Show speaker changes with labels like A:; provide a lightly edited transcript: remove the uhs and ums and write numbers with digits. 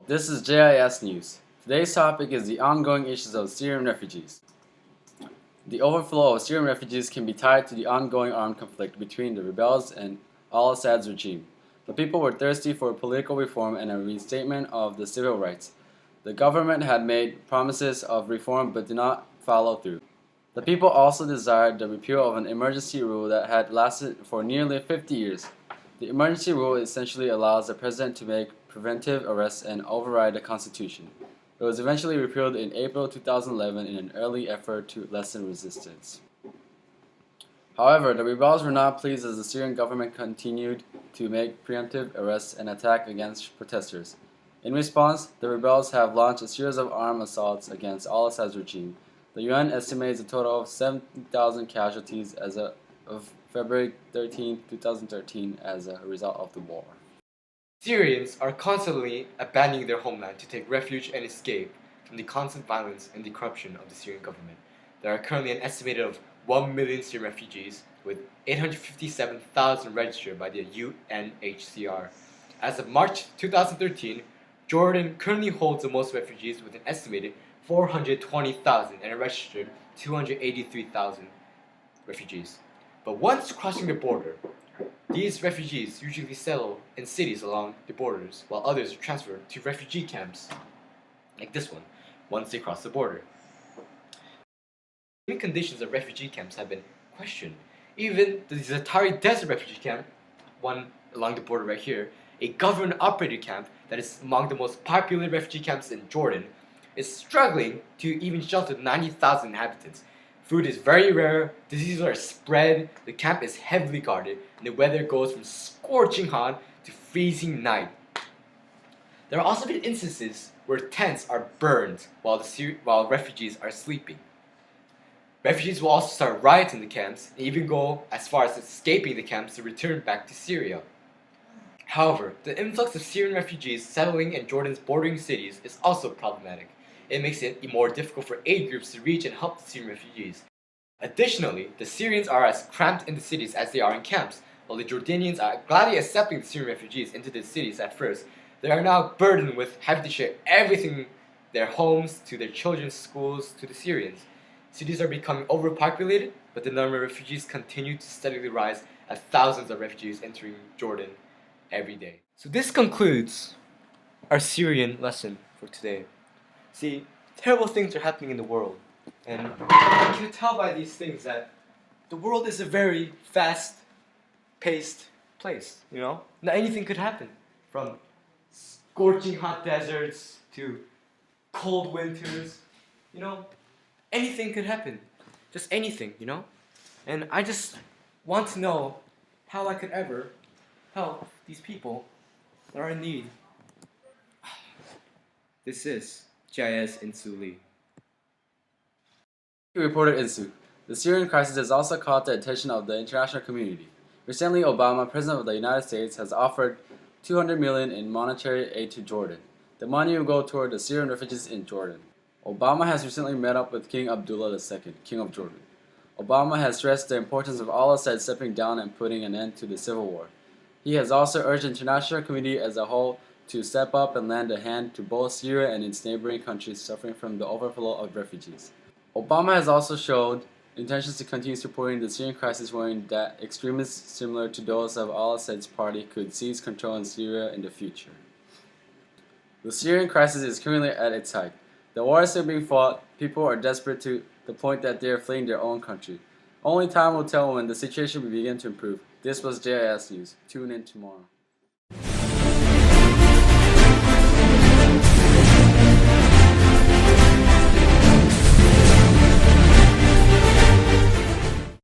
A: This is JIS News. Today's topic is the ongoing issues of Syrian refugees. The overflow of Syrian refugees can be tied to the ongoing armed conflict between the rebels and al-Assad's regime. The people were thirsty for political reform and a reinstatement of the civil rights. The government had made promises of reform but did not follow through. The people also desired the repeal of an emergency rule that had lasted for nearly 50 years. The emergency rule essentially allows the president to make preventive arrests and override the constitution. It was eventually repealed in April 2011 in an early effort to lessen resistance. However, the rebels were not pleased as the Syrian government continued to make preemptive arrests and attack against protesters. In response, the rebels have launched a series of armed assaults against al-Assad's regime. The UN estimates a total of 70,000 casualties as of February 13, 2013 as a result of the war.
B: Syrians are constantly abandoning their homeland to take refuge and escape from the constant violence and the corruption of the Syrian government. There are currently an estimated of 1 million Syrian refugees, with 857,000 registered by the UNHCR. As of March 2013, Jordan currently holds the most refugees with an estimated 420,000 and a registered 283,000 refugees. But once crossing the border, these refugees usually settle in cities along the borders, while others are transferred to refugee camps, like this one, once they cross the border. The conditions of refugee camps have been questioned. Even the Zatari Desert refugee camp, one along the border right here, a government-operated camp that is among the most popular refugee camps in Jordan, is struggling to even shelter 90,000 inhabitants. Food is very rare, diseases are spread, the camp is heavily guarded, and the weather goes from scorching hot to freezing night. There have also been instances where tents are burned while refugees are sleeping. Refugees will also start riots in the camps and even go as far as escaping the camps to return back to Syria. However, the influx of Syrian refugees settling in Jordan's bordering cities is also problematic. It makes it more difficult for aid groups to reach and help the Syrian refugees. Additionally, the Syrians are as cramped in the cities as they are in camps. While the Jordanians are gladly accepting the Syrian refugees into the cities at first, they are now burdened with having to share everything, their homes, to their children's schools, to the Syrians. Cities are becoming overpopulated, but the number of refugees continue to steadily rise as thousands of refugees entering Jordan every day. So this concludes our Syrian lesson for today. See, terrible things are happening in the world, and you can tell by these things that the world is a very fast-paced place, you know? Now anything could happen, from scorching hot deserts to cold winters, you know? Anything could happen, just anything, you know? And I just want to know how I could ever help these people that are in need. This is JIS Insu Lee.
A: Reported Insu. The Syrian crisis has also caught the attention of the international community. Recently, Obama, President of the United States, has offered $200 million in monetary aid to Jordan. The money will go toward the Syrian refugees in Jordan. Obama has recently met up with King Abdullah II, King of Jordan. Obama has stressed the importance of al-Assad stepping down and putting an end to the civil war. He has also urged the international community as a whole to step up and lend a hand to both Syria and its neighboring countries suffering from the overflow of refugees. Obama has also showed intentions to continue supporting the Syrian crisis, worrying that extremists similar to those of al-Assad's party could seize control in Syria in the future. The Syrian crisis is currently at its height. The war is still being fought, people are desperate to the point that they are fleeing their own country. Only time will tell when the situation will begin to improve. This was JIS News. Tune in tomorrow.